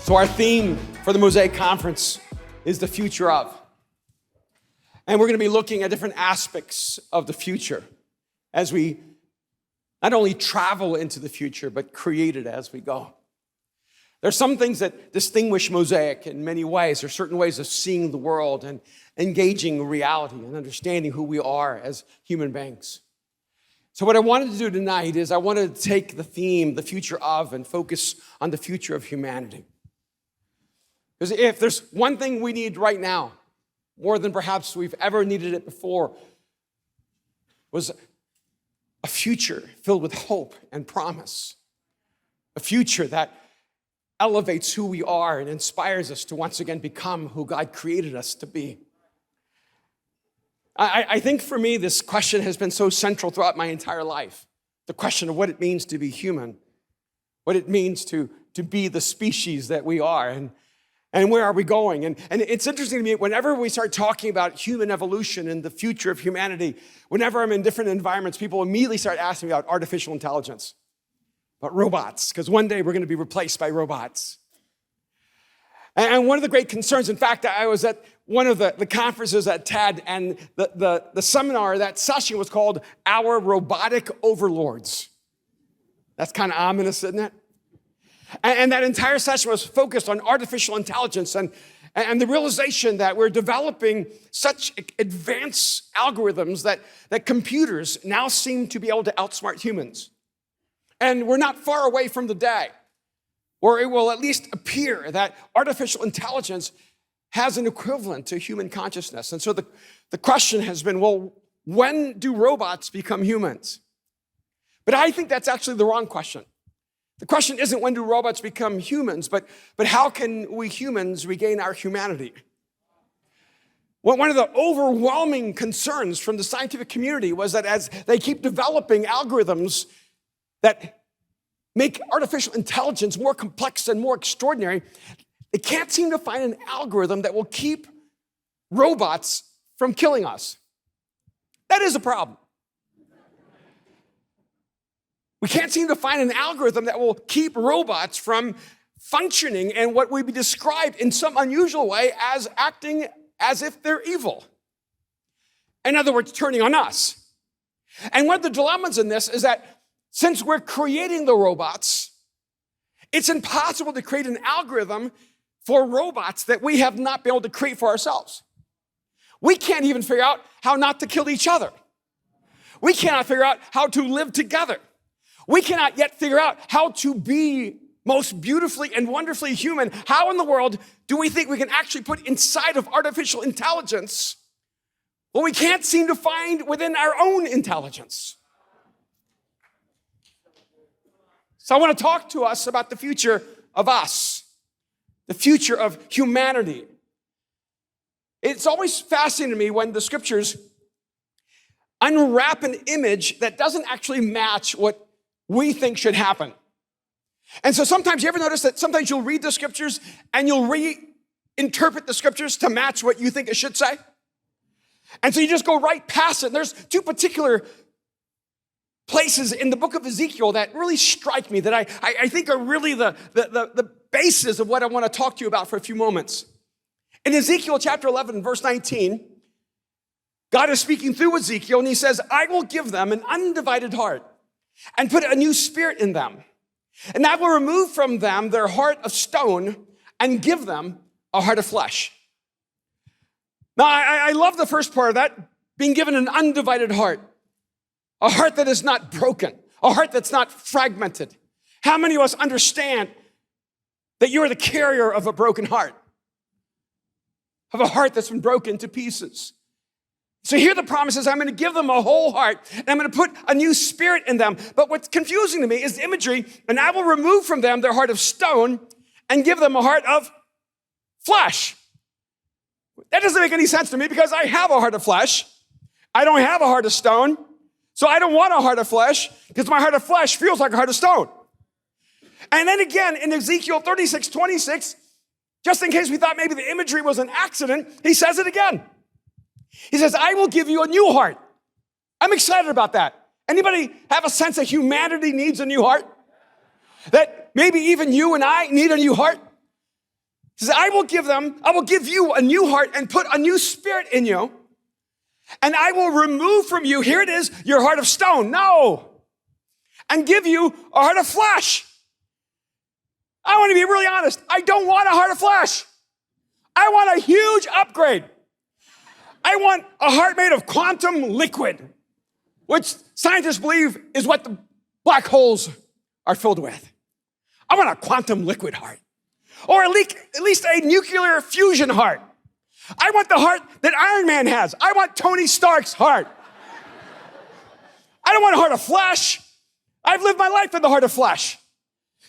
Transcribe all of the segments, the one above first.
So our theme for the Mosaic Conference is the future of. And we're going to be looking at different aspects of the future as we not only travel into the future, but create it as we go. There's some things that distinguish Mosaic in many ways. There's certain ways of seeing the world and engaging reality and understanding who we are as human beings. So what I wanted to do tonight is I wanted to take the theme, the future of, and focus on the future of humanity. Because if there's one thing we need right now, more than perhaps we've ever needed it before, was a future filled with hope and promise. A future that elevates who we are and inspires us to once again become who God created us to be. I think for me, this question has been so central throughout my entire life. The question of what it means to be human, what it means to be the species that we are, and where are we going? And it's interesting to me, whenever we start talking about human evolution and the future of humanity, whenever I'm in different environments, people immediately start asking me about artificial intelligence, about robots, because one day we're going to be replaced by robots. And one of the great concerns, in fact, I was at one of the conferences at TED, and the seminar, that session was called Our Robotic Overlords. That's kind of ominous, isn't it? And that entire session was focused on artificial intelligence and the realization that we're developing such advanced algorithms that computers now seem to be able to outsmart humans. And we're not far away from the day where it will at least appear that artificial intelligence has an equivalent to human consciousness. And so the question has been, well, when do robots become humans? But I think that's actually the wrong question. The question isn't when do robots become humans, but how can we humans regain our humanity? Well, one of the overwhelming concerns from the scientific community was that as they keep developing algorithms that make artificial intelligence more complex and more extraordinary, they can't seem to find an algorithm that will keep robots from killing us. That is a problem. We can't seem to find an algorithm that will keep robots from functioning in what would be described in some unusual way as acting as if they're evil. In other words, turning on us. And one of the dilemmas in this is that since we're creating the robots, it's impossible to create an algorithm for robots that we have not been able to create for ourselves. We can't even figure out how not to kill each other. We cannot figure out how to live together. We cannot yet figure out how to be most beautifully and wonderfully human. How in the world do we think we can actually put inside of artificial intelligence what we can't seem to find within our own intelligence? So I want to talk to us about the future of us, the future of humanity. It's always fascinating to me when the scriptures unwrap an image that doesn't actually match what we think should happen. And so sometimes, you ever notice that sometimes you'll read the scriptures and you'll reinterpret the scriptures to match what you think it should say? And so you just go right past it. And there's two particular places in the book of Ezekiel that really strike me, that I think are really the basis of what I want to talk to you about for a few moments. In Ezekiel chapter 11, verse 19, God is speaking through Ezekiel, and he says, I will give them an undivided heart and put a new spirit in them. And I will remove from them their heart of stone and give them a heart of flesh. Now, I love the first part of that, being given an undivided heart. A heart that is not broken, a heart that's not fragmented. How many of us understand that you're the carrier of a broken heart, of a heart that's been broken to pieces? So here the promise is, I'm going to give them a whole heart, and I'm going to put a new spirit in them. But what's confusing to me is the imagery, and I will remove from them their heart of stone and give them a heart of flesh. That doesn't make any sense to me, because I have a heart of flesh. I don't have a heart of stone. So I don't want a heart of flesh, because my heart of flesh feels like a heart of stone. And then again, in Ezekiel 36:26, just in case we thought maybe the imagery was an accident, he says it again. He says, I will give you a new heart. I'm excited about that. Anybody have a sense that humanity needs a new heart? That maybe even you and I need a new heart? He says, I will give you a new heart and put a new spirit in you. And I will remove from you, here it is, your heart of stone. No. And give you a heart of flesh. I want to be really honest. I don't want a heart of flesh. I want a huge upgrade. I want a heart made of quantum liquid, which scientists believe is what the black holes are filled with. I want a quantum liquid heart, or at least a nuclear fusion heart. I want the heart that Iron Man has. I want Tony Stark's heart. I don't want a heart of flesh. I've lived my life in the heart of flesh.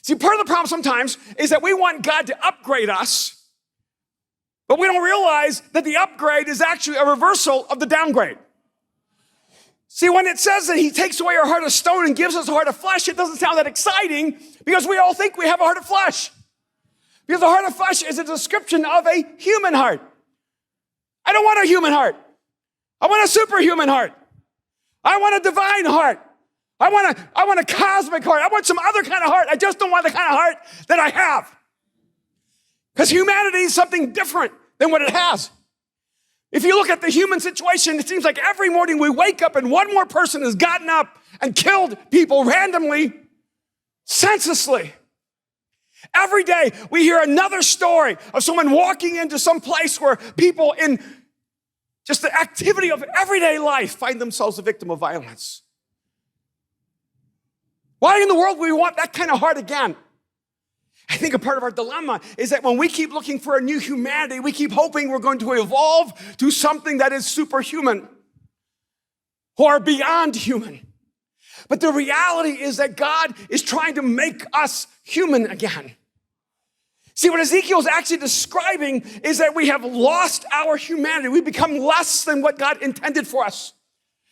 See, part of the problem sometimes is that we want God to upgrade us, but we don't realize that the upgrade is actually a reversal of the downgrade. See, when it says that he takes away our heart of stone and gives us a heart of flesh, it doesn't sound that exciting because we all think we have a heart of flesh. Because the heart of flesh is a description of a human heart. I don't want a human heart. I want a superhuman heart. I want a divine heart. I want a cosmic heart. I want some other kind of heart. I just don't want the kind of heart that I have. Because humanity is something different than what it has. If you look at the human situation, it seems like every morning we wake up and one more person has gotten up and killed people randomly, senselessly. Every day we hear another story of someone walking into some place where people in just the activity of everyday life find themselves a victim of violence. Why in the world would we want that kind of heart again? I think a part of our dilemma is that when we keep looking for a new humanity, we keep hoping we're going to evolve to something that is superhuman or beyond human. But the reality is that God is trying to make us human again. See, what Ezekiel is actually describing is that we have lost our humanity. We become less than what God intended for us.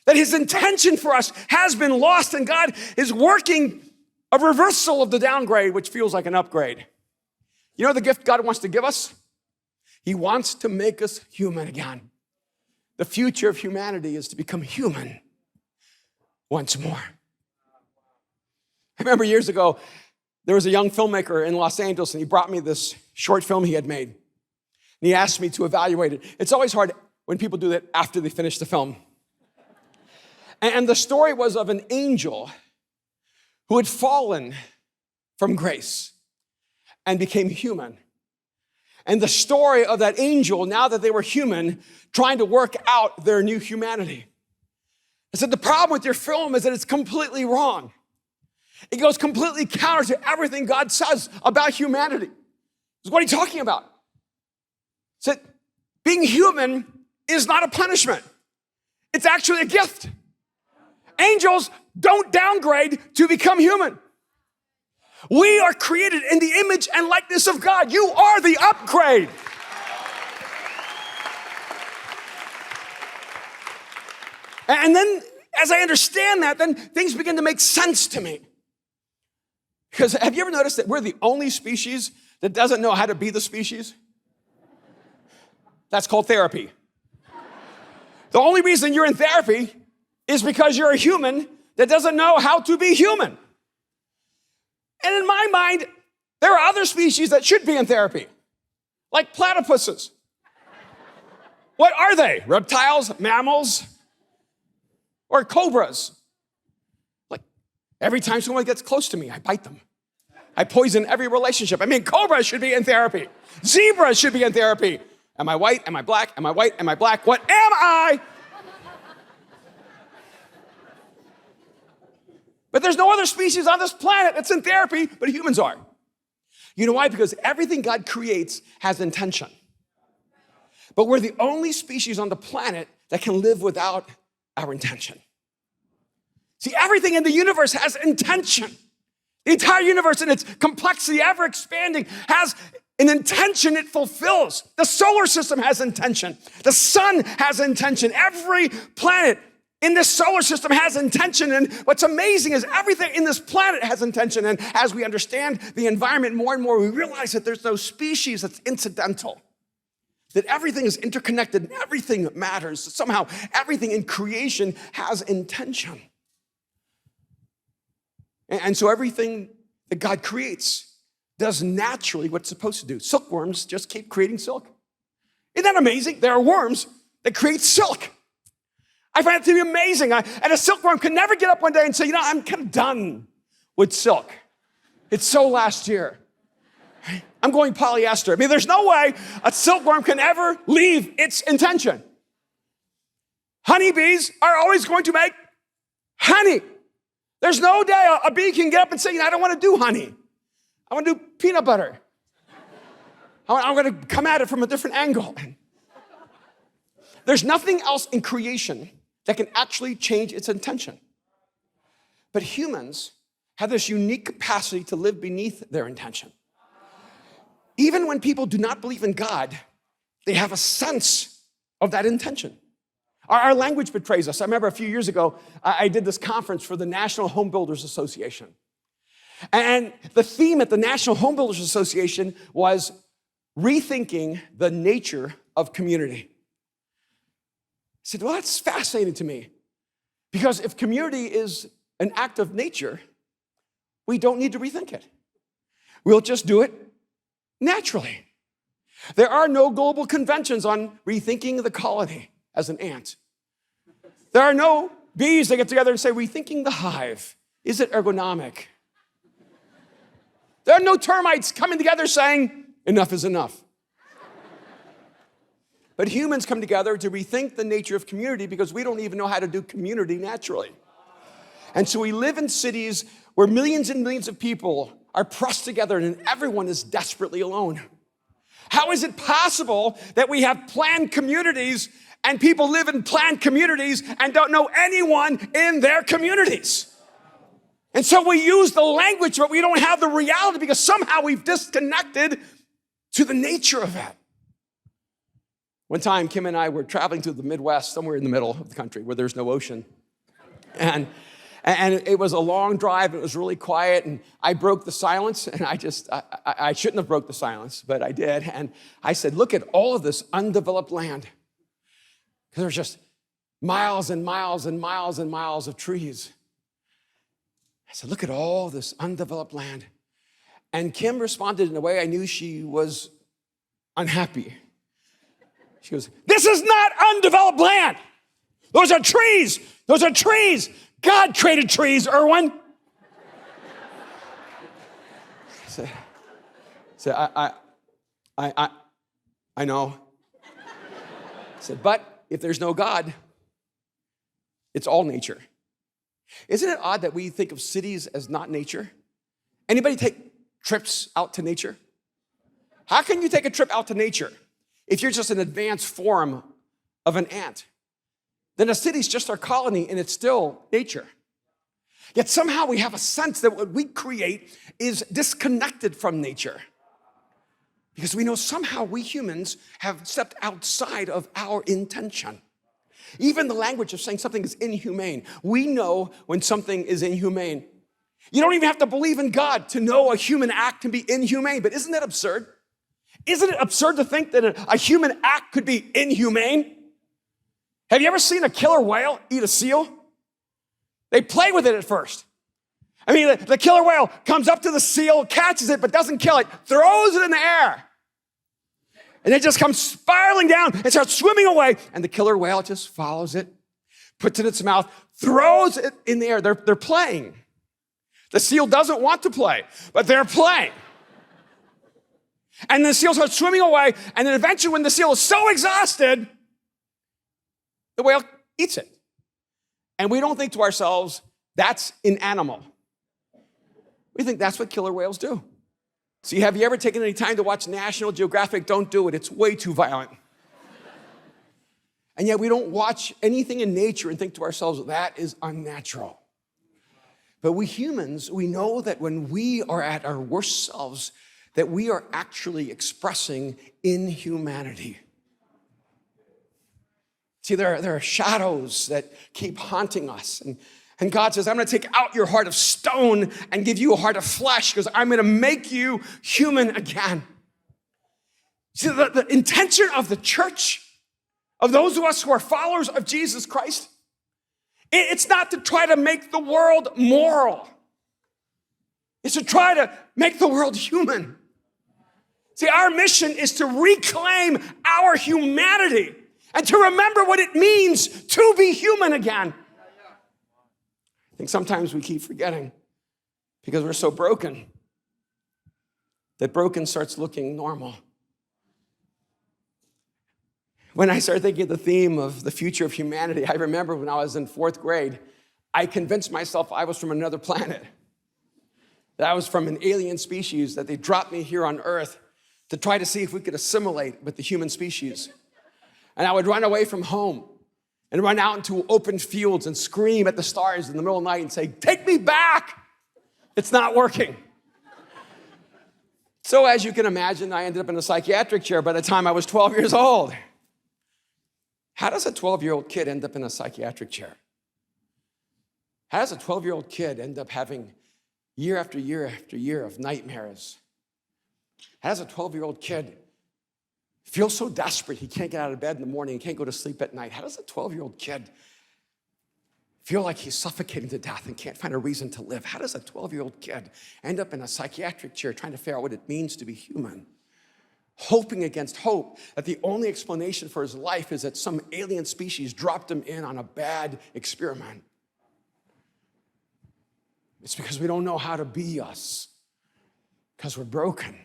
That his intention for us has been lost, and God is working a reversal of the downgrade, which feels like an upgrade. You know the gift God wants to give us? He wants to make us human again. The future of humanity is to become human once more. I remember years ago, there was a young filmmaker in Los Angeles, and he brought me this short film he had made. And he asked me to evaluate it. It's always hard when people do that after they finish the film. And the story was of an angel who had fallen from grace and became human. And the story of that angel, now that they were human, trying to work out their new humanity. I said, the problem with your film is that it's completely wrong. It goes completely counter to everything God says about humanity. So what are you talking about? He said, being human is not a punishment. It's actually a gift. Angels don't downgrade to become human. We are created in the image and likeness of God. You are the upgrade. And then, as I understand that, then things begin to make sense to me. Because have you ever noticed that we're the only species that doesn't know how to be the species? That's called therapy. The only reason you're in therapy is because you're a human that doesn't know how to be human. And in my mind, there are other species that should be in therapy, like platypuses. What are they? Reptiles, mammals, or cobras? Like every time someone gets close to me, I bite them. I poison every relationship. I mean, cobras should be in therapy. Zebras should be in therapy. Am I white? Am I black? Am I white? Am I black? What am I? But there's no other species on this planet that's in therapy, but humans are. You know why? Because everything God creates has intention. But we're the only species on the planet that can live without our intention. See, everything in the universe has intention. The entire universe in its complexity, ever expanding, has an intention it fulfills. The solar system has intention. The sun has intention. Every planet in this solar system has intention. And what's amazing is everything in this planet has intention. And as we understand the environment more and more, we realize that there's no species that's incidental. That everything is interconnected and everything matters. Somehow everything in creation has intention. And so everything that God creates does naturally what it's supposed to do. Silkworms just keep creating silk. Isn't that amazing? There are worms that create silk. I find it to be amazing. And a silkworm can never get up one day and say, I'm kind of done with silk. It's so last year. I'm going polyester. I mean, there's no way a silkworm can ever leave its intention. Honeybees are always going to make honey. There's no day a bee can get up and say, I don't want to do honey. I want to do peanut butter. I'm going to come at it from a different angle. There's nothing else in creation that can actually change its intention. But humans have this unique capacity to live beneath their intention. Even when people do not believe in God, they have a sense of that intention. Our language betrays us. I remember a few years ago, I did this conference for the National Home Builders Association. And the theme at the National Home Builders Association was rethinking the nature of community. I said, well, that's fascinating to me. Because if community is an act of nature, we don't need to rethink it. We'll just do it naturally. There are no global conventions on rethinking the colony as an ant. There are no bees that get together and say, rethinking the hive. Is it ergonomic? There are no termites coming together saying, enough is enough. But humans come together to rethink the nature of community because we don't even know how to do community naturally. And so we live in cities where millions and millions of people are pressed together and everyone is desperately alone. How is it possible that we have planned communities and people live in planned communities and don't know anyone in their communities? And so we use the language, but we don't have the reality because somehow we've disconnected to the nature of it. One time, Kim and I were traveling to the Midwest, somewhere in the middle of the country where there's no ocean. And it was a long drive, it was really quiet, and I broke the silence, and I shouldn't have broke the silence, but I did. And I said, look at all of this undeveloped land. Because there's just miles and miles and miles and miles of trees. I said, look at all this undeveloped land. And Kim responded in a way I knew she was unhappy. She goes, this is not undeveloped land. Those are trees. Those are trees. God created trees, Erwin. I know. I said, but if there's no God, it's all nature. Isn't it odd that we think of cities as not nature? Anybody take trips out to nature? How can you take a trip out to nature if you're just an advanced form of an ant? Then a city's just our colony and it's still nature. Yet somehow we have a sense that what we create is disconnected from nature. Because we know somehow we humans have stepped outside of our intention. Even the language of saying something is inhumane. We know when something is inhumane. You don't even have to believe in God to know a human act can be inhumane. But isn't that absurd? Isn't it absurd to think that a human act could be inhumane? Have you ever seen a killer whale eat a seal? They play with it at first. I mean, the killer whale comes up to the seal, catches it, but doesn't kill it, throws it in the air. And it just comes spiraling down and starts swimming away. And the killer whale just follows it, puts it in its mouth, throws it in the air. They're playing. The seal doesn't want to play, but they're playing. And the seal starts swimming away. And then eventually when the seal is so exhausted, the whale eats it. And we don't think to ourselves, that's an animal. We think that's what killer whales do. See, have you ever taken any time to watch National Geographic? Don't do it. It's way too violent. And yet we don't watch anything in nature and think to ourselves, that is unnatural. But we humans, we know that when we are at our worst selves, that we are actually expressing inhumanity. See, there are shadows that keep haunting us. And God says, I'm going to take out your heart of stone and give you a heart of flesh because I'm going to make you human again. See, the intention of the church, of those of us who are followers of Jesus Christ, it's not to try to make the world moral. is to try to make the world human. See, our mission is to reclaim our humanity and to remember what it means to be human again. I think sometimes we keep forgetting because we're so broken that broken starts looking normal. When I started thinking of the theme of the future of humanity, I remember when I was in 4th grade, I convinced myself I was from another planet, that I was from an alien species, that they dropped me here on Earth to try to see if we could assimilate with the human species. And I would run away from home and run out into open fields and scream at the stars in the middle of the night and say, "Take me back! It's not working." So as you can imagine, I ended up in a psychiatric chair by the time I was 12 years old. How does a 12-year-old kid end up in a psychiatric chair? How does a 12-year-old kid end up having year after year after year of nightmares? How does a 12-year-old kid feel so desperate he can't get out of bed in the morning and can't go to sleep at night? How does a 12-year-old kid feel like he's suffocating to death and can't find a reason to live? How does a 12-year-old kid end up in a psychiatric chair trying to figure out what it means to be human? Hoping against hope that the only explanation for his life is that some alien species dropped him in on a bad experiment. It's because we don't know how to be us, because we're broken.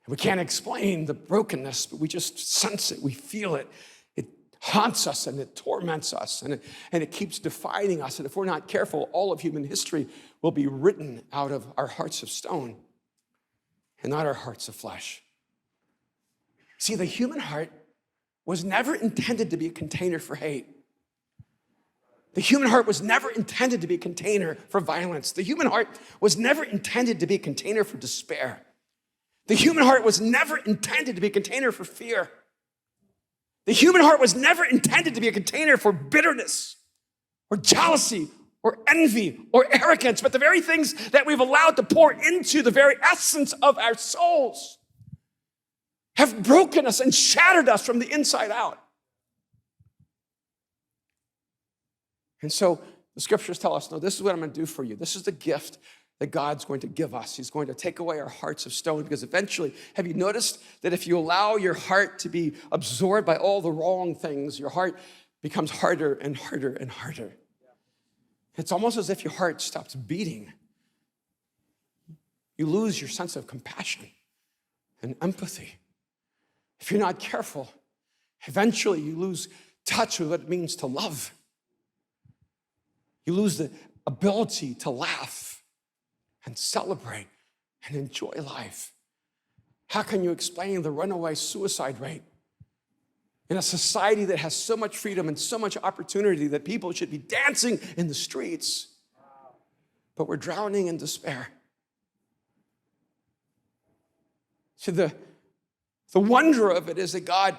We can't explain the brokenness, but we just sense it, we feel it. It haunts us and it torments us and it keeps defining us. And if we're not careful, all of human history will be written out of our hearts of stone and not our hearts of flesh. See, the human heart was never intended to be a container for hate. The human heart was never intended to be a container for violence. The human heart was never intended to be a container for despair. The human heart was never intended to be a container for fear. The human heart was never intended to be a container for bitterness or jealousy or envy or arrogance, but the very things that we've allowed to pour into the very essence of our souls have broken us and shattered us from the inside out. And so the scriptures tell us, no, this is what I'm going to do for you. This is the gift that God's going to give us. He's going to take away our hearts of stone, because eventually, have you noticed that if you allow your heart to be absorbed by all the wrong things, your heart becomes harder and harder and harder. It's almost as if your heart stops beating. You lose your sense of compassion and empathy. If you're not careful, eventually you lose touch with what it means to love. You lose the ability to laugh and celebrate and enjoy life. How can you explain the runaway suicide rate in a society that has so much freedom and so much opportunity that people should be dancing in the streets, but we're drowning in despair? See, the wonder of it is that God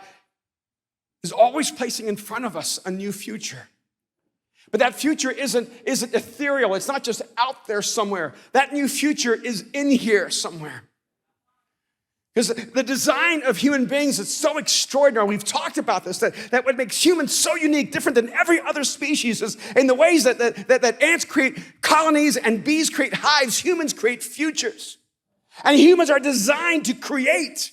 is always placing in front of us a new future. But that future isn't ethereal. It's not just out there somewhere. That new future is in here somewhere. Because the design of human beings is so extraordinary. We've talked about this, that what makes humans so unique, different than every other species, is in the ways that ants create colonies and bees create hives, humans create futures. And humans are designed to create.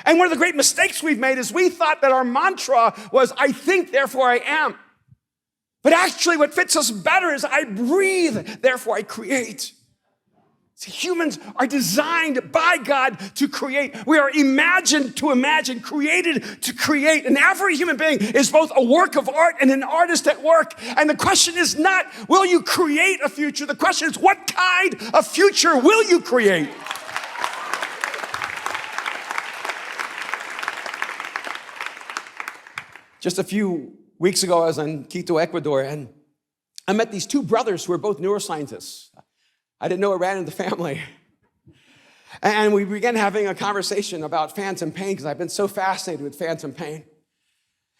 And one of the great mistakes we've made is we thought that our mantra was, I think, therefore I am. But actually what fits us better is I breathe, therefore I create. See, humans are designed by God to create. We are imagined to imagine, created to create. And every human being is both a work of art and an artist at work. And the question is not, will you create a future? The question is, what kind of future will you create? Just a few weeks ago, I was in Quito, Ecuador, and I met these two brothers who were both neuroscientists. I didn't know it ran in the family. And we began having a conversation about phantom pain, because I've been so fascinated with phantom pain.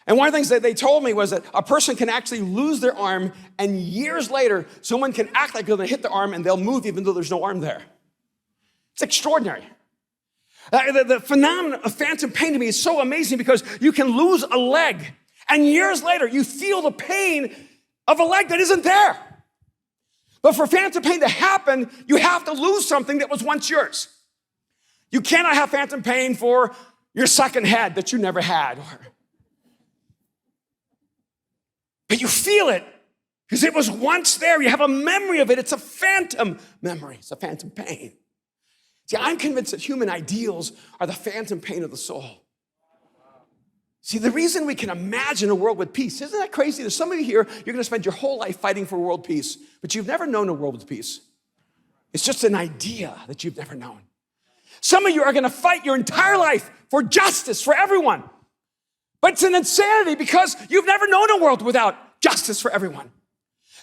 And one of the things that they told me was that a person can actually lose their arm, and years later, someone can act like they're going to hit the arm, and they'll move even though there's no arm there. It's extraordinary. The phenomenon of phantom pain to me is so amazing, because you can lose a leg, and years later, you feel the pain of a leg that isn't there. But for phantom pain to happen, you have to lose something that was once yours. You cannot have phantom pain for your second head that you never had. But you feel it because it was once there. You have a memory of it. It's a phantom memory. It's a phantom pain. See, I'm convinced that human ideals are the phantom pain of the soul. See, the reason we can imagine a world with peace, isn't that crazy? There's some of you here, you're going to spend your whole life fighting for world peace, but you've never known a world with peace. It's just an idea that you've never known. Some of you are going to fight your entire life for justice for everyone, but it's an insanity because you've never known a world without justice for everyone.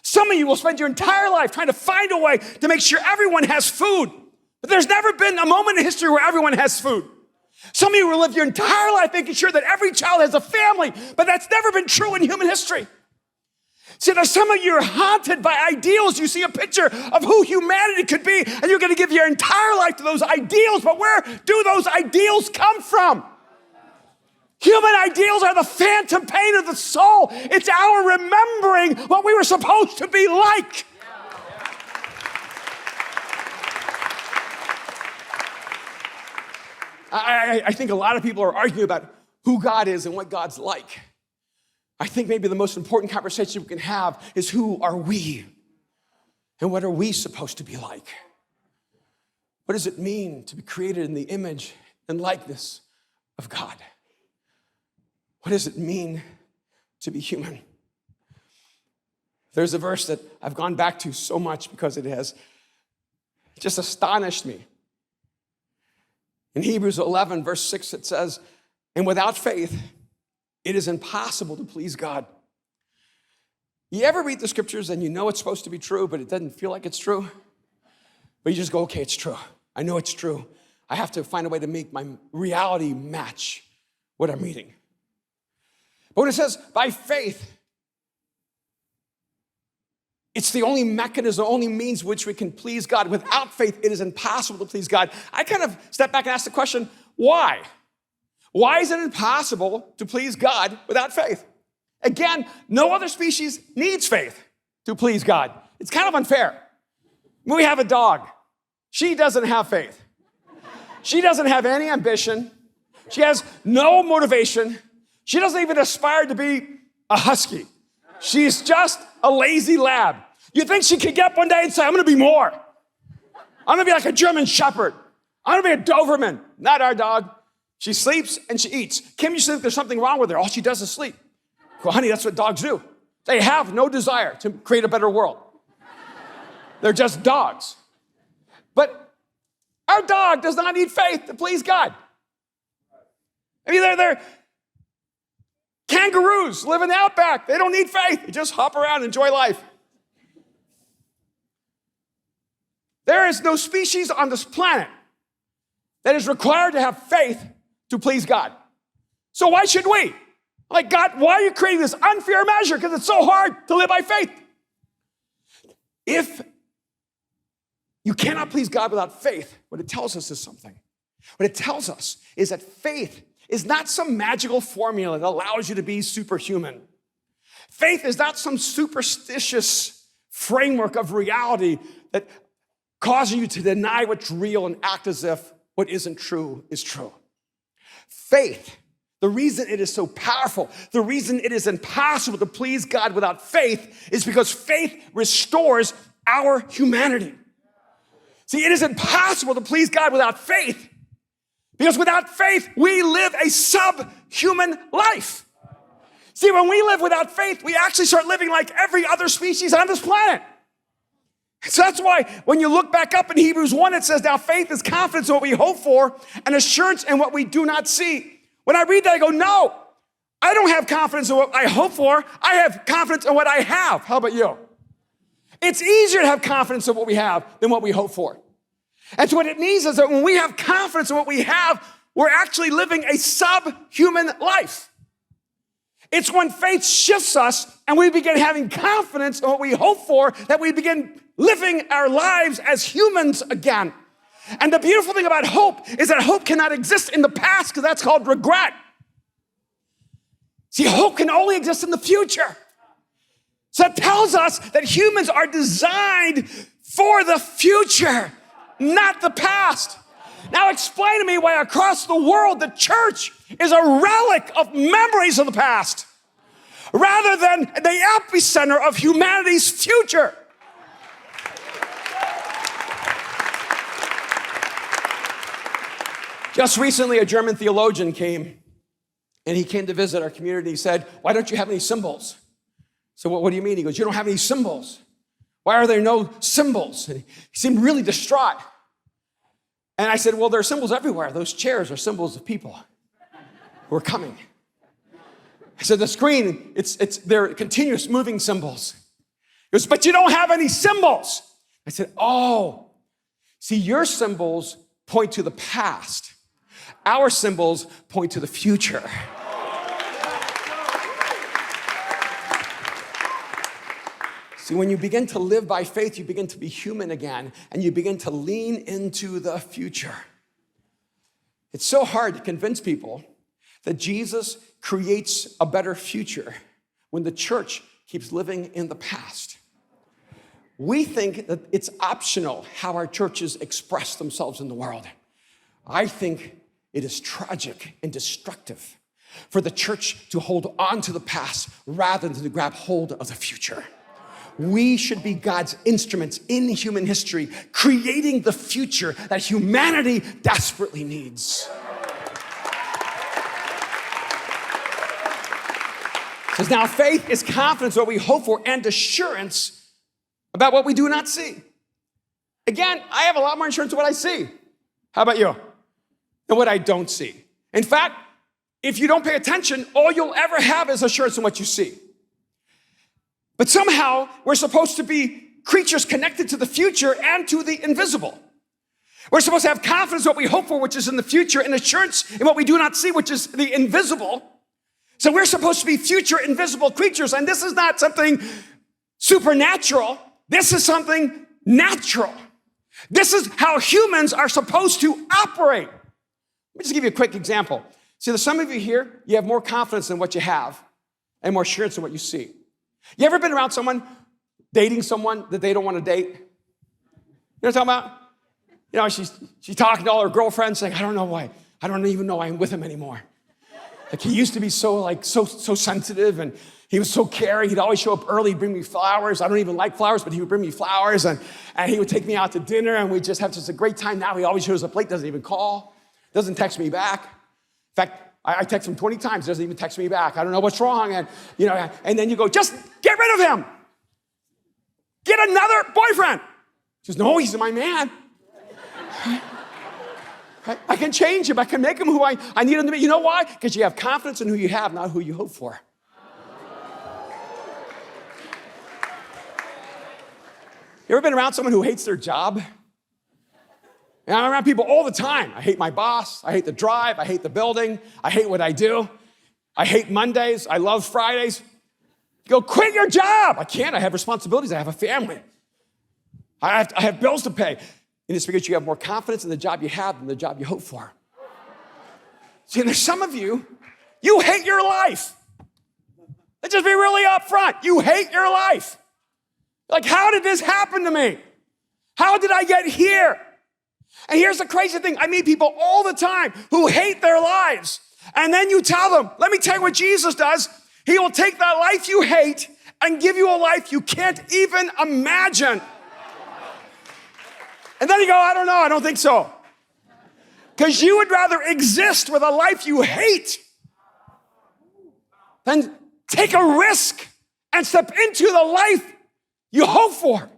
Some of you will spend your entire life trying to find a way to make sure everyone has food, but there's never been a moment in history where everyone has food. Some of you will live your entire life making sure that every child has a family, but that's never been true in human history. See, there's some of you are haunted by ideals. You see a picture of who humanity could be, and you're going to give your entire life to those ideals, but where do those ideals come from? Human ideals are the phantom pain of the soul. It's our remembering what we were supposed to be like. I think a lot of people are arguing about who God is and what God's like. I think maybe the most important conversation we can have is who are we and what are we supposed to be like? What does it mean to be created in the image and likeness of God? What does it mean to be human? There's a verse that I've gone back to so much because it has just astonished me. In Hebrews 11, verse 6, it says, and without faith, it is impossible to please God. You ever read the scriptures and you know it's supposed to be true, but it doesn't feel like it's true? But you just go, okay, it's true. I know it's true. I have to find a way to make my reality match what I'm reading. But when it says, by faith, it's the only mechanism, the only means which we can please God. Without faith, it is impossible to please God. I kind of step back and ask the question, why? Why is it impossible to please God without faith? Again, no other species needs faith to please God. It's kind of unfair. When we have a dog, she doesn't have faith. She doesn't have any ambition. She has no motivation. She doesn't even aspire to be a husky. She's just a lazy lab. You think she could get up one day and say, I'm going to be more. I'm going to be like a German Shepherd. I'm going to be a Doberman. Not our dog. She sleeps and she eats. Kim, you think there's something wrong with her. All she does is sleep. Well, honey, that's what dogs do. They have no desire to create a better world. They're just dogs. But our dog does not need faith to please God. I mean, they're kangaroos live in the outback. They don't need faith. They just hop around and enjoy life. There is no species on this planet that is required to have faith to please God. So why should we? Like, God, why are you creating this unfair measure? Because it's so hard to live by faith. If you cannot please God without faith, what it tells us is something. What it tells us is that faith is not some magical formula that allows you to be superhuman. Faith is not some superstitious framework of reality that causes you to deny what's real and act as if what isn't true is true. Faith, the reason it is so powerful, the reason it is impossible to please God without faith is because faith restores our humanity. See, it is impossible to please God without faith because without faith, we live a subhuman life. See, when we live without faith, we actually start living like every other species on this planet. So that's why when you look back up in Hebrews 1, it says, now faith is confidence in what we hope for and assurance in what we do not see. When I read that, I go, no, I don't have confidence in what I hope for. I have confidence in what I have. How about you? It's easier to have confidence in what we have than what we hope for. And so what it means is that when we have confidence in what we have, we're actually living a subhuman life. It's when faith shifts us and we begin having confidence in what we hope for that we begin living our lives as humans again. And the beautiful thing about hope is that hope cannot exist in the past because that's called regret. See, hope can only exist in the future. So it tells us that humans are designed for the future, not the past. Now explain to me why across the world the church is a relic of memories of the past rather than the epicenter of humanity's future. Just recently, a German theologian came, and he came to visit our community. He said, why don't you have any symbols? So what do you mean? He goes, you don't have any symbols. Why are there no symbols? And he seemed really distraught. And I said, well, there are symbols everywhere. Those chairs are symbols of people who are coming. I said, the screen, they're continuous moving symbols. He goes, but you don't have any symbols. I said, oh, see, your symbols point to the past. Our symbols point to the future. See, when you begin to live by faith, you begin to be human again, and you begin to lean into the future. It's so hard to convince people that Jesus creates a better future when the church keeps living in the past. We think that it's optional how our churches express themselves in the world. I think it is tragic and destructive for the church to hold on to the past rather than to grab hold of the future. We should be God's instruments in human history, creating the future that humanity desperately needs. It says, now faith is confidence in what we hope for and assurance about what we do not see. Again, I have a lot more assurance of what I see. How about you? Than what I don't see. In fact, if you don't pay attention, all you'll ever have is assurance in what you see. But somehow, we're supposed to be creatures connected to the future and to the invisible. We're supposed to have confidence in what we hope for, which is in the future, and assurance in what we do not see, which is the invisible. So we're supposed to be future invisible creatures, and this is not something supernatural. This is something natural. This is how humans are supposed to operate. Let me just give you a quick example. See, there's some of you here, you have more confidence in what you have and more assurance in what you see. You ever been around someone, dating someone that they don't want to date? You know what I'm talking about? You know, she's talking to all her girlfriends saying, I don't know why. I don't even know why I'm with him anymore. Like, he used to be so sensitive, and he was so caring. He'd always show up early, bring me flowers. I don't even like flowers, but he would bring me flowers, and he would take me out to dinner, and we'd just have just a great time. Now he always shows up late, doesn't even call, doesn't text me back. In fact, I text him 20 times, doesn't even text me back. I don't know what's wrong. And, you know, and then you go, just get rid of him. Get another boyfriend. She goes, no, he's my man. I can change him. I can make him who I need him to be. You know why? Because you have confidence in who you have, not who you hope for. You ever been around someone who hates their job? And I'm around people all the time. I hate my boss. I hate the drive. I hate the building. I hate what I do. I hate Mondays. I love Fridays. You go, quit your job. I can't. I have responsibilities. I have a family. I have bills to pay. And it's because you have more confidence in the job you have than the job you hope for. See, there's some of you, you hate your life. Let's just be really upfront. You hate your life. Like, how did this happen to me? How did I get here? And here's the crazy thing. I meet people all the time who hate their lives. And then you tell them, let me tell you what Jesus does. He will take that life you hate and give you a life you can't even imagine. And then you go, I don't know, I don't think so. Because you would rather exist with a life you hate than take a risk and step into the life you hope for.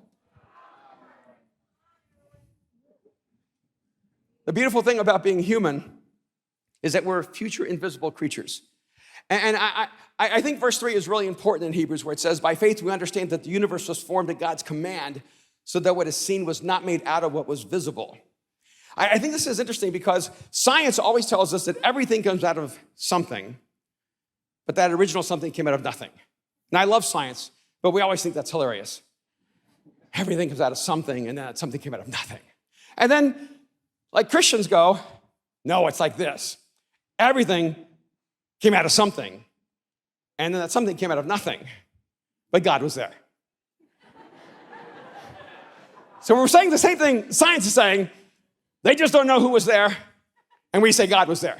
The beautiful thing about being human is that we're future invisible creatures. And I think verse 3 is really important in Hebrews, where it says, by faith we understand that the universe was formed at God's command, so that what is seen was not made out of what was visible. I think this is interesting because science always tells us that everything comes out of something, but that original something came out of nothing. And I love science, but we always think that's hilarious. Everything comes out of something, and then that something came out of nothing. And then, like, Christians go, no, it's like this. Everything came out of something, and then that something came out of nothing. but God was there. So we're saying the same thing science is saying. They just don't know who was there, and we say God was there.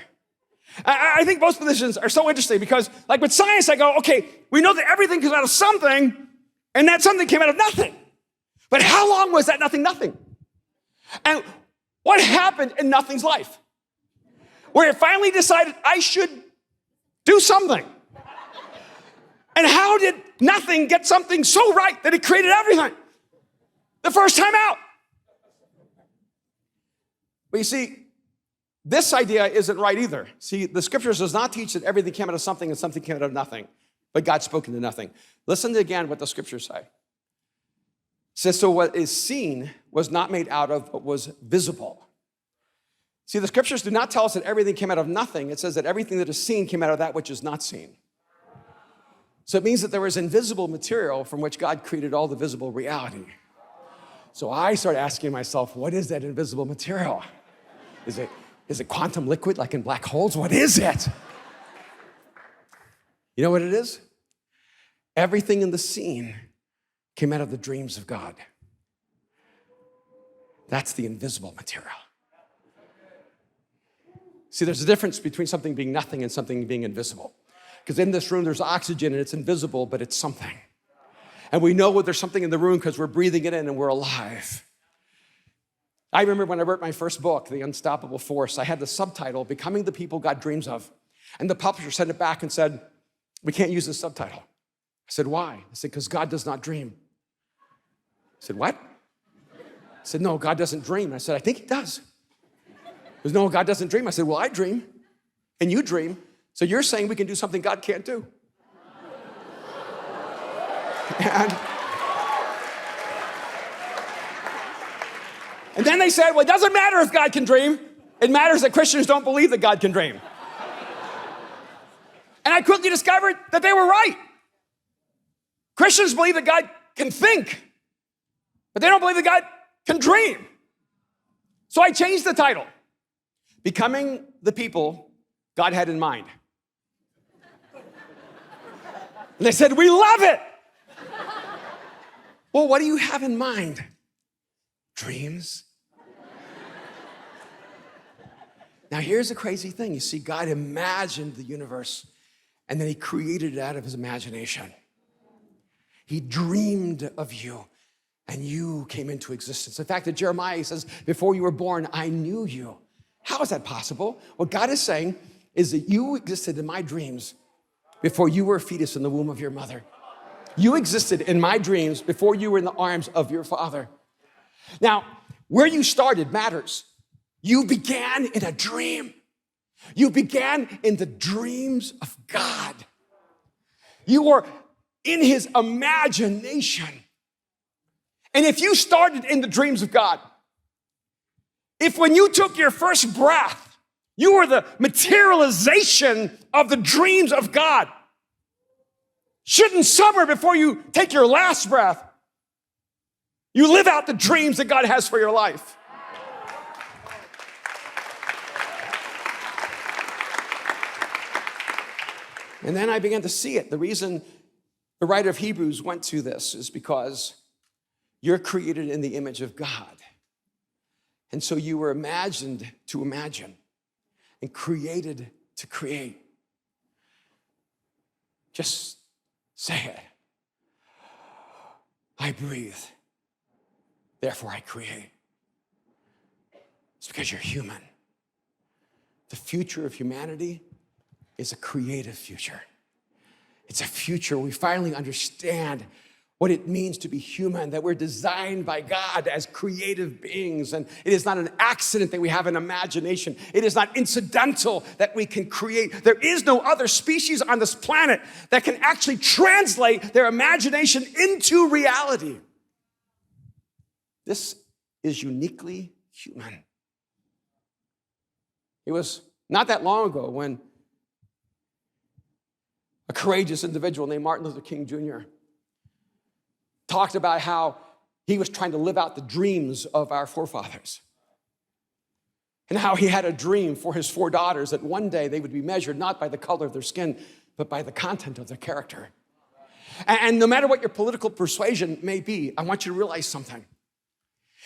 I think most positions are so interesting because, like with science, I go, okay, we know that everything comes out of something, and that something came out of nothing. But how long was that nothing? And what happened in nothing's life? Where it finally decided I should do something. And how did nothing get something so right that it created everything the first time out? But you see, this idea isn't right either. See, the scriptures does not teach that everything came out of something and something came out of nothing, but God spoke into nothing. Listen to again what the scriptures say. It says, so what is seen was not made out of what was visible. See, the scriptures do not tell us that everything came out of nothing. It says that everything that is seen came out of that which is not seen. So it means that there was invisible material from which God created all the visible reality. So I started asking myself, what is that invisible material? Is it quantum liquid like in black holes? What is it? You know what it is? Everything in the scene came out of the dreams of God. That's the invisible material. See, there's a difference between something being nothing and something being invisible. Because in this room, there's oxygen and it's invisible, but it's something. And we know there's something in the room because we're breathing it in and we're alive. I remember when I wrote my first book, The Unstoppable Force, I had the subtitle, Becoming the People God Dreams of. And the publisher sent it back and said, we can't use this subtitle. I said, why? I said, because God does not dream. I said, what? I said, no, God doesn't dream. I said, I think he does. He goes, no, God doesn't dream. I said, well, I dream, and you dream, so you're saying we can do something God can't do. And then they said, well, it doesn't matter if God can dream. It matters that Christians don't believe that God can dream. And I quickly discovered that they were right. Christians believe that God can think, but they don't believe that God can dream. So I changed the title, Becoming the People God Had in Mind. And they said, we love it. Well, what do you have in mind? Dreams? Now, here's the crazy thing. You see, God imagined the universe, and then he created it out of his imagination. He dreamed of you, and you came into existence. In fact, in Jeremiah, he says, before you were born, I knew you. How is that possible? What God is saying is that you existed in my dreams before you were a fetus in the womb of your mother. You existed in my dreams before you were in the arms of your father. Now, where you started matters. You began in a dream. You began in the dreams of God. You were in his imagination. And if you started in the dreams of God, if when you took your first breath, you were the materialization of the dreams of God, shouldn't somewhere before you take your last breath, you live out the dreams that God has for your life. And then I began to see it. The reason the writer of Hebrews went to this is because you're created in the image of God. And so you were imagined to imagine and created to create. Just say it. I breathe, therefore I create. It's because you're human. The future of humanity is a creative future. It's a future where we finally understand what it means to be human, that we're designed by God as creative beings, and it is not an accident that we have an imagination. It is not incidental that we can create. There is no other species on this planet that can actually translate their imagination into reality. This is uniquely human. It was not that long ago when a courageous individual named Martin Luther King Jr. talked about how he was trying to live out the dreams of our forefathers. And how he had a dream for his 4 daughters that one day they would be measured not by the color of their skin, but by the content of their character. And no matter what your political persuasion may be, I want you to realize something.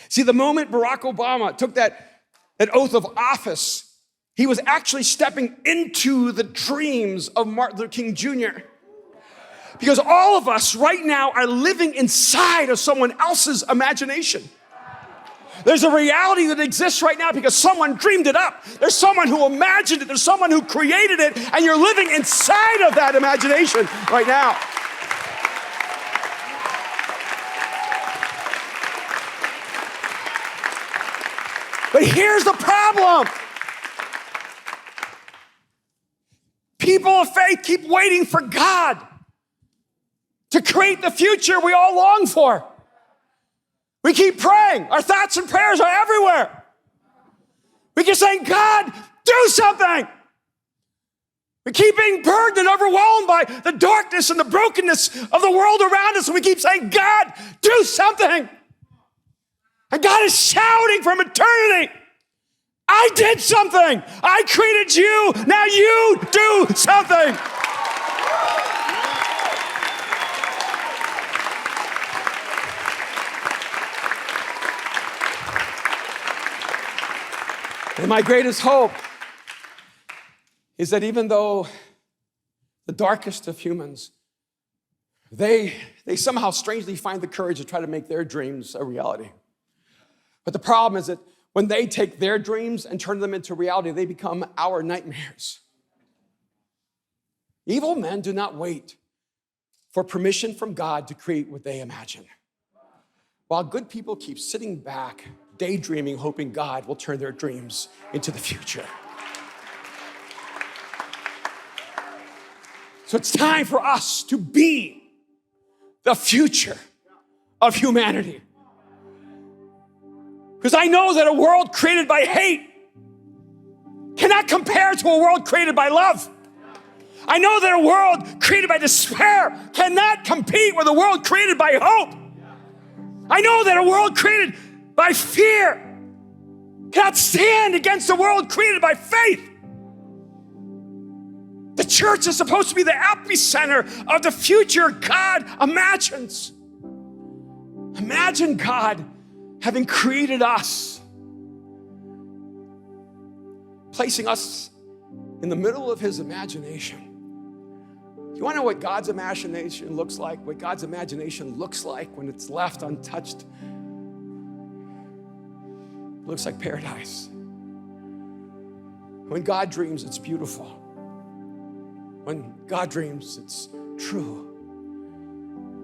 See, the moment Barack Obama took that oath of office, he was actually stepping into the dreams of Martin Luther King Jr. Because all of us right now are living inside of someone else's imagination. There's a reality that exists right now because someone dreamed it up. There's someone who imagined it. There's someone who created it, and you're living inside of that imagination right now. But here's the problem. People of faith keep waiting for God to create the future we all long for. We keep praying. Our thoughts and prayers are everywhere. We keep saying, God, do something. We keep being burdened and overwhelmed by the darkness and the brokenness of the world around us. And we keep saying, God, do something. And God is shouting from eternity, I did something. I created you. Now you do something. And my greatest hope is that even though the darkest of humans, they somehow strangely find the courage to try to make their dreams a reality. But the problem is that when they take their dreams and turn them into reality, they become our nightmares. Evil men do not wait for permission from God to create what they imagine, while good people keep sitting back, daydreaming, hoping God will turn their dreams into the future. So it's time for us to be the future of humanity. Because I know that a world created by hate cannot compare to a world created by love. I know that a world created by despair cannot compete with a world created by hope. I know that a world created by fear cannot stand against a world created by faith. The church is supposed to be the epicenter of the future God imagines. Imagine God having created us, placing us in the middle of his imagination. You want to know what God's imagination looks like? What God's imagination looks like when it's left untouched? It looks like paradise. When God dreams, it's beautiful. When God dreams, it's true.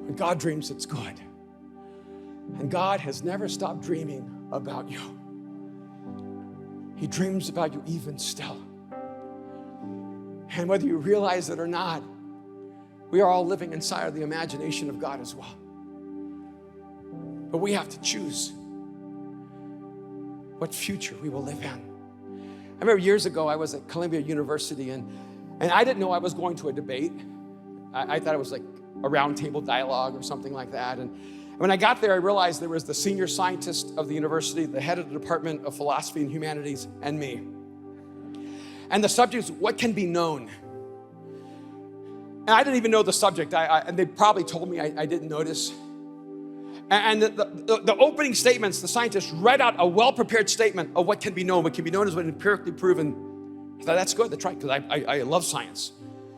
When God dreams, it's good. And God has never stopped dreaming about you. He dreams about you even still. And whether you realize it or not, we are all living inside of the imagination of God as well. But we have to choose what future we will live in. I remember years ago, I was at Columbia University, and I didn't know I was going to a debate. I thought it was like a roundtable dialogue or something like that. And when I got there, I realized there was the senior scientist of the university, the head of the Department of Philosophy and Humanities, and me. And the subject was, what can be known? And I didn't even know the subject. And they probably told me I didn't notice. And the opening statements, the scientist read out a well-prepared statement of what can be known. What can be known is what empirically proven. I thought, that's good, that's right, because I love science.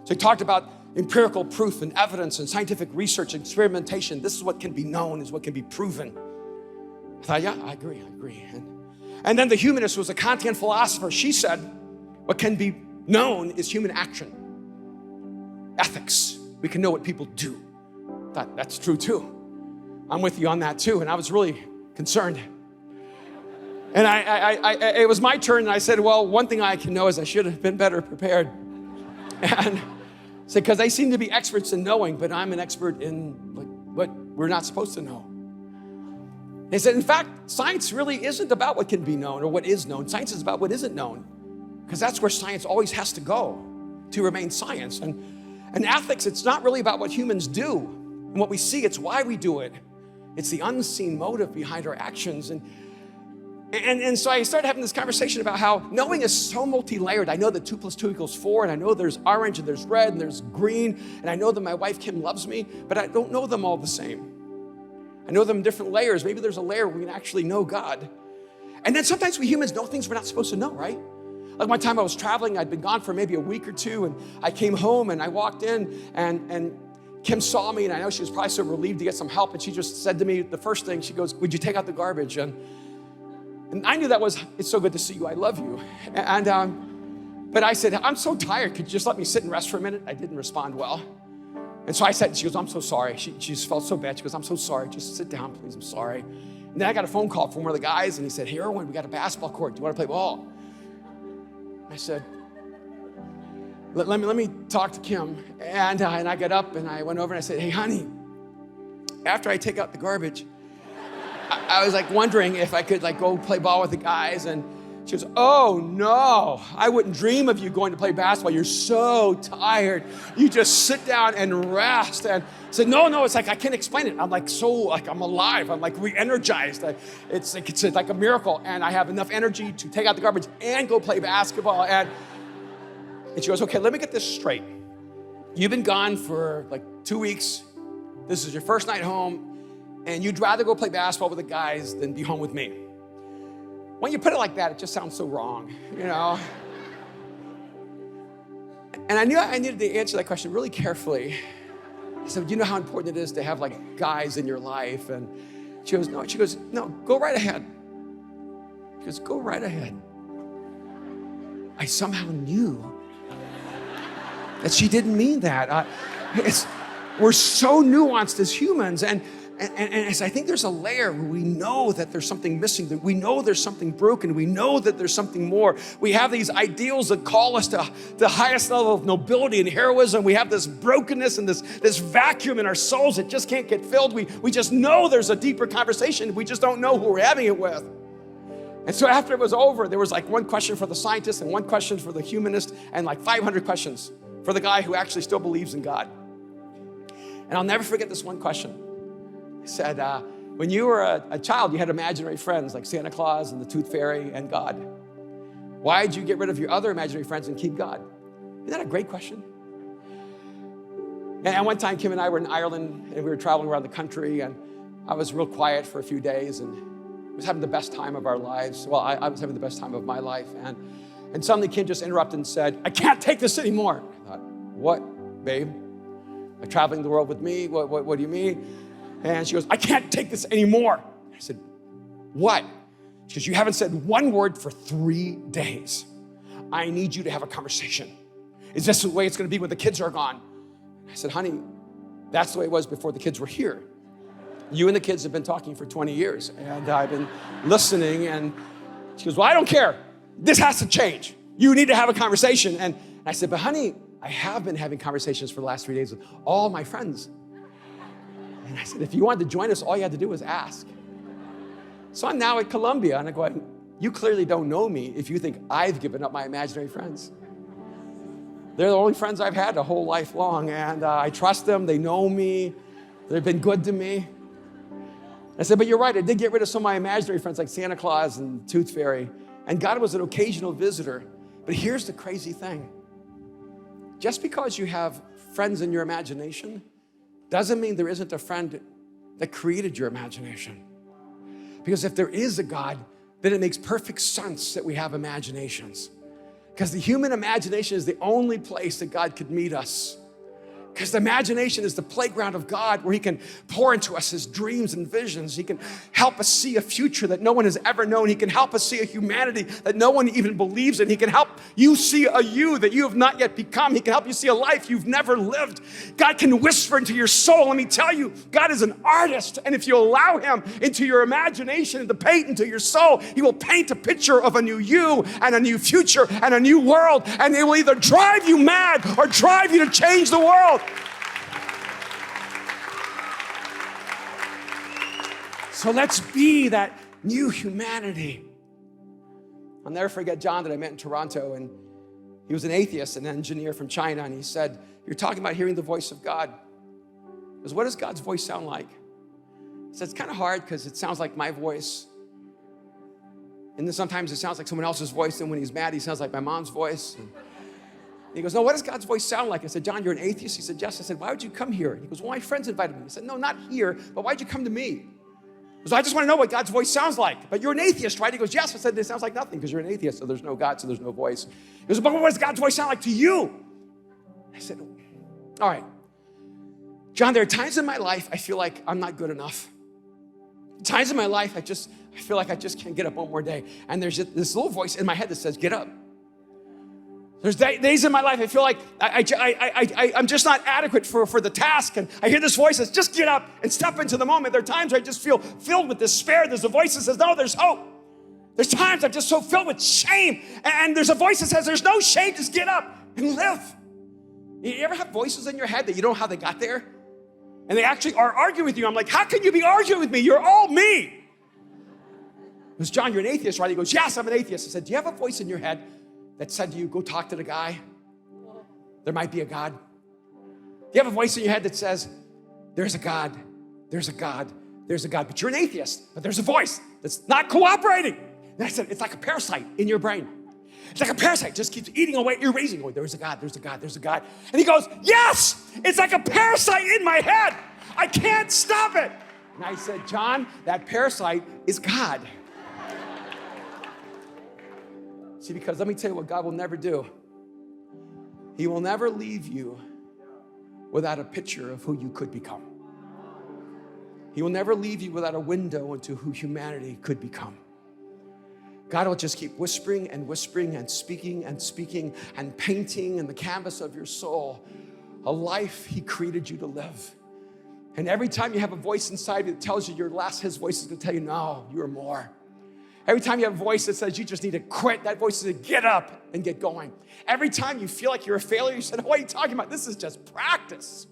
So he talked about empirical proof and evidence and scientific research, experimentation. This is what can be known, is what can be proven. I thought, yeah, I agree. And then the humanist was a Kantian philosopher. She said, what can be known is human action. Ethics. We can know what people do. I thought, that's true too. I'm with you on that too. And I was really concerned. And it was my turn, and I said, well, one thing I can know is I should have been better prepared. And so, because they seem to be experts in knowing, but I'm an expert in what we're not supposed to know. They said, in fact, science really isn't about what can be known or what is known. Science is about what isn't known, because that's where science always has to go to remain science. And ethics, it's not really about what humans do and what we see. It's why we do it. It's the unseen motive behind our actions. And And so I started having this conversation about how knowing is so multi-layered. I know that 2 + 2 = 4, and I know there's orange, and there's red, and there's green, and I know that my wife, Kim, loves me, but I don't know them all the same. I know them in different layers. Maybe there's a layer where we can actually know God. And then sometimes we humans know things we're not supposed to know, right? Like one time I was traveling, I'd been gone for maybe a week or two, and I came home and I walked in, and Kim saw me, and I know she was probably so relieved to get some help, and she just said to me, the first thing, she goes, "Would you take out the garbage?" And I knew that was, "It's so good to see you, I love you." But I said, "I'm so tired, could you just let me sit and rest for a minute?" I didn't respond well. And so I said, she goes, "I'm so sorry." She just felt so bad. She goes, "I'm so sorry, just sit down, please, I'm sorry." And then I got a phone call from one of the guys, and he said, "Hey, Erwin, we got a basketball court, do you want to play ball?" I said, let me talk to Kim. And I got up and I went over and I said, "Hey, honey, after I take out the garbage, I was like wondering if I could like go play ball with the guys." And she goes, "Oh no, I wouldn't dream of you going to play basketball. You're so tired. You just sit down and rest." And I said, no, it's like, I can't explain it. I'm like, I'm alive. I'm like re-energized. It's like a miracle. And I have enough energy to take out the garbage and go play basketball. And she goes, "Okay, let me get this straight. You've been gone for like 2 weeks. This is your first night home, and you'd rather go play basketball with the guys than be home with me." When you put it like that, it just sounds so wrong, you know? And I knew I needed to answer that question really carefully. I said, "Do you know how important it is to have like guys in your life?" And she goes, no, go right ahead. She goes, "Go right ahead." I somehow knew that she didn't mean that. We're so nuanced as humans, and I think there's a layer where we know that there's something missing, that we know there's something broken, we know that there's something more. We have these ideals that call us to the highest level of nobility and heroism. We have this brokenness and this vacuum in our souls that just can't get filled. We just know there's a deeper conversation. We just don't know who we're having it with. And so after it was over, there was like one question for the scientist and one question for the humanist and like 500 questions for the guy who actually still believes in God. And I'll never forget this one question. He said, when you were a child, you had imaginary friends like Santa Claus and the Tooth Fairy and God. Why did you get rid of your other imaginary friends and keep God? Isn't that a great question? And one time, Kim and I were in Ireland, and we were traveling around the country, and I was real quiet for a few days, and was having the best time of our lives. Well, I was having the best time of my life. And suddenly Kim just interrupted and said, "I can't take this anymore." I thought, "What, babe? Are you traveling the world with me? What do you mean?" And she goes, "I can't take this anymore." I said, "What?" She goes, "You haven't said one word for 3 days. I need you to have a conversation. Is this the way it's going to be when the kids are gone?" I said, "Honey, that's the way it was before the kids were here. You and the kids have been talking for 20 years, and I've been listening." And she goes, "Well, I don't care. This has to change. You need to have a conversation." And I said, "But honey, I have been having conversations for the last 3 days with all my friends." And I said, "If you wanted to join us, all you had to do was ask." So I'm now at Columbia, and I'm going, "You clearly don't know me if you think I've given up my imaginary friends. They're the only friends I've had a whole life long, and I trust them. They know me. They've been good to me." I said, "But you're right. I did get rid of some of my imaginary friends like Santa Claus and Tooth Fairy, and God was an occasional visitor. But here's the crazy thing. Just because you have friends in your imagination doesn't mean there isn't a friend that created your imagination. Because if there is a God, then it makes perfect sense that we have imaginations. Because the human imagination is the only place that God could meet us. Because the imagination is the playground of God where he can pour into us his dreams and visions. He can help us see a future that no one has ever known. He can help us see a humanity that no one even believes in. He can help you see a you that you have not yet become. He can help you see a life you've never lived. God can whisper into your soul. Let me tell you, God is an artist. And if you allow him into your imagination and to paint into your soul, he will paint a picture of a new you and a new future and a new world. And it will either drive you mad or drive you to change the world. So let's be that new humanity. I'll never forget John that I met in Toronto, and he was an atheist, an engineer from China, and he said, "You're talking about hearing the voice of God." He goes, "What does God's voice sound like?" I said, "It's kind of hard because it sounds like my voice." And then sometimes it sounds like someone else's voice, and when he's mad, he sounds like my mom's voice. And he goes, no, what does God's voice sound like? I said, John, you're an atheist? He said, yes. I said, why would you come here? He goes, well, my friends invited me. I said, no, not here, but why'd you come to me? He goes, I just want to know what God's voice sounds like. But you're an atheist, right? He goes, yes. I said, it sounds like nothing because you're an atheist, so there's no God, so there's no voice. He goes, but what does God's voice sound like to you? I said, all right. John, there are times in my life I feel like I'm not good enough. Times in my life I feel like I just can't get up one more day. And there's this little voice in my head that says, get up. There's days in my life I feel like I'm just not adequate for the task. And I hear this voice that says, just get up and step into the moment. There are times where I just feel filled with despair. There's a voice that says, no, there's hope. There's times I'm just so filled with shame. And there's a voice that says, there's no shame, just get up and live. You ever have voices in your head that you don't know how they got there? And they actually are arguing with you. I'm like, how can you be arguing with me? You're all me. He goes, John, you're an atheist, right? He goes, yes, I'm an atheist. I said, do you have a voice in your head that said to you, go talk to the guy? There might be a God. Do you have a voice in your head that says, there's a God, there's a God, there's a God, but you're an atheist, but there's a voice that's not cooperating. And I said, it's like a parasite in your brain. It's like a parasite, just keeps eating away, erasing, going, there's a God, there's a God, there's a God. And he goes, yes, it's like a parasite in my head. I can't stop it. And I said, John, that parasite is God. See, because let me tell you what God will never do. He will never leave you without a picture of who you could become. He will never leave you without a window into who humanity could become. God will just keep whispering and whispering and speaking and painting in the canvas of your soul a life he created you to live. And every time you have a voice inside you that tells you you're less, his voice is going to tell you, no, you're more. Every time you have a voice that says you just need to quit, that voice says get up and get going. Every time you feel like you're a failure, you said, what are you talking about? This is just practice.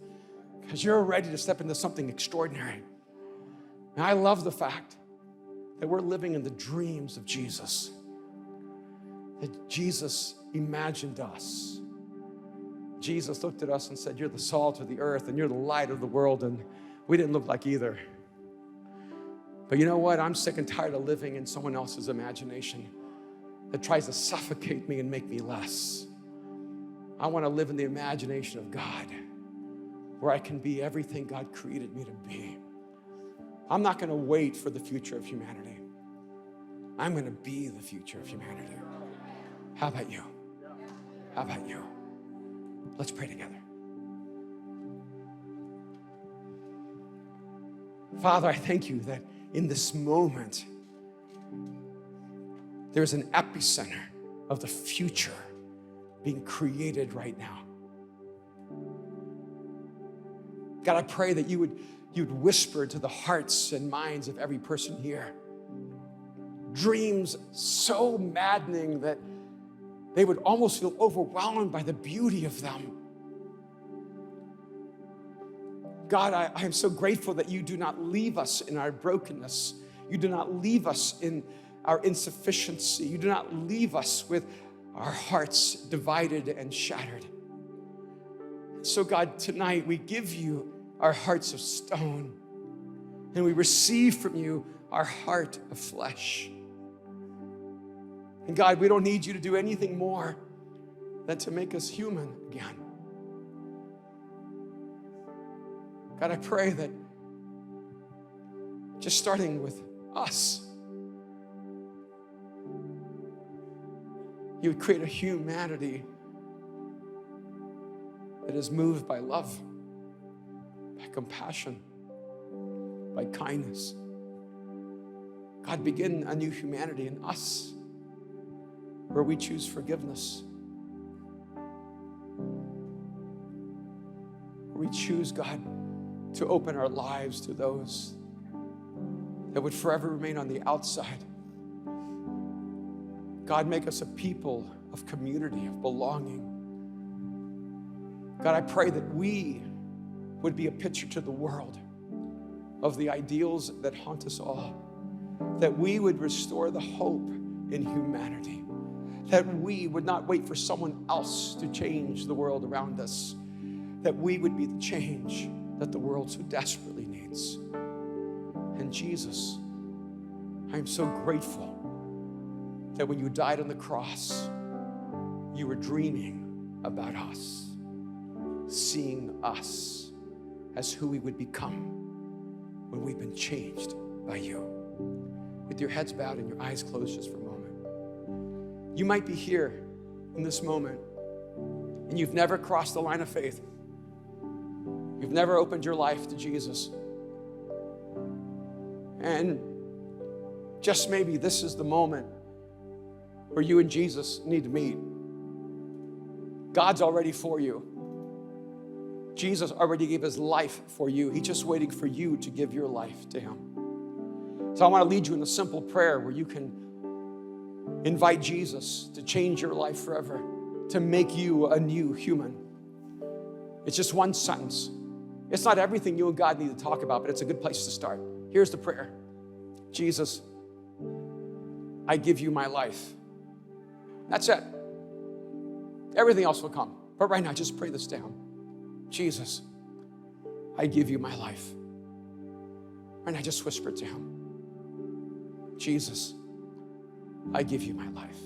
Because you're ready to step into something extraordinary. And I love the fact that we're living in the dreams of Jesus. That Jesus imagined us. Jesus looked at us and said, you're the salt of the earth and you're the light of the world. And we didn't look like either. But you know what? I'm sick and tired of living in someone else's imagination that tries to suffocate me and make me less. I want to live in the imagination of God, where I can be everything God created me to be. I'm not going to wait for the future of humanity. I'm going to be the future of humanity. How about you? How about you? Let's pray together. Father, I thank you that in this moment, there's an epicenter of the future being created right now. God, I pray that you'd whisper to the hearts and minds of every person here. Dreams so maddening that they would almost feel overwhelmed by the beauty of them. God, I am so grateful that you do not leave us in our brokenness. You do not leave us in our insufficiency. You do not leave us with our hearts divided and shattered. So God, tonight we give you our hearts of stone and we receive from you our heart of flesh. And God, we don't need you to do anything more than to make us human again. God, I pray that just starting with us, you would create a humanity that is moved by love, by compassion, by kindness. God, begin a new humanity in us where we choose forgiveness. Where we choose, God, to open our lives to those that would forever remain on the outside. God, make us a people of community, of belonging. God, I pray that we would be a picture to the world of the ideals that haunt us all, that we would restore the hope in humanity, that we would not wait for someone else to change the world around us, that we would be the change that the world so desperately needs. And Jesus, I am so grateful that when you died on the cross, you were dreaming about us, seeing us as who we would become when we've been changed by you. With your heads bowed and your eyes closed just for a moment. You might be here in this moment and you've never crossed the line of faith. You've never opened your life to Jesus. And just maybe this is the moment where you and Jesus need to meet. God's already for you. Jesus already gave his life for you. He's just waiting for you to give your life to him. So I want to lead you in a simple prayer where you can invite Jesus to change your life forever, to make you a new human. It's just one sentence. It's not everything you and God need to talk about, but it's a good place to start. Here's the prayer. Jesus, I give you my life. That's it. Everything else will come. But right now, just pray this down. Jesus, I give you my life. Right now, just whisper it to him. Jesus, I give you my life.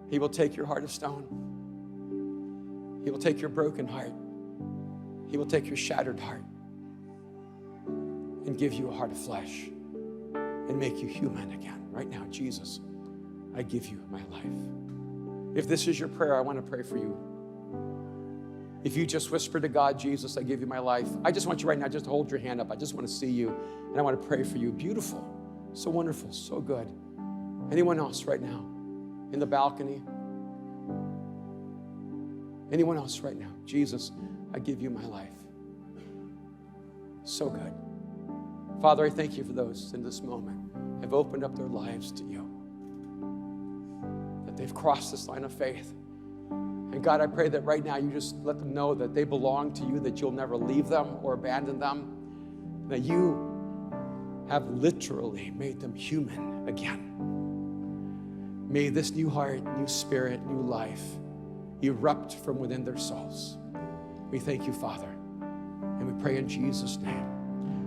He will take your heart of stone. He will take your broken heart. He will take your shattered heart and give you a heart of flesh and make you human again. Right now, Jesus, I give you my life. If this is your prayer, I want to pray for you. If you just whisper to God, Jesus, I give you my life. I just want you right now just to hold your hand up. I just want to see you, and I want to pray for you. Beautiful, so wonderful, so good. Anyone else right now in the balcony? Anyone else right now? Jesus, I give you my life. So good. Father, I thank you for those in this moment have opened up their lives to you, that they've crossed this line of faith. And God, I pray that right now you just let them know that they belong to you, that you'll never leave them or abandon them, that you have literally made them human again. May this new heart, new spirit, new life erupt from within their souls. We thank you, Father, and we pray in Jesus' name.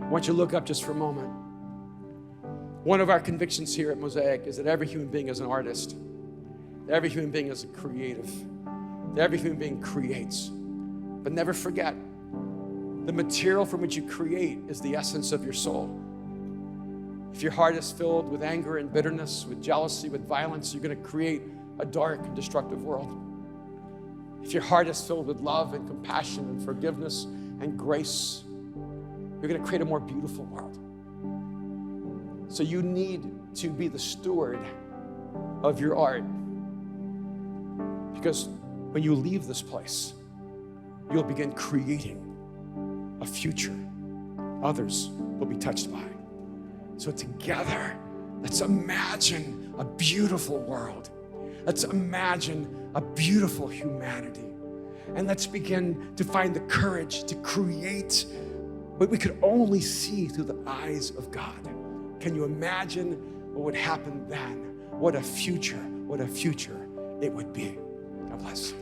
I want you to look up just for a moment. One of our convictions here at Mosaic is that every human being is an artist. That every human being is a creative. That every human being creates. But never forget, the material from which you create is the essence of your soul. If your heart is filled with anger and bitterness, with jealousy, with violence, you're going to create a dark and destructive world. If your heart is filled with love and compassion and forgiveness and grace, you're going to create a more beautiful world. So you need to be the steward of your art. Because when you leave this place, you'll begin creating a future others will be touched by. So together, let's imagine a beautiful world. Let's imagine a beautiful humanity. And let's begin to find the courage to create what we could only see through the eyes of God. Can you imagine what would happen then? What a future it would be. God bless.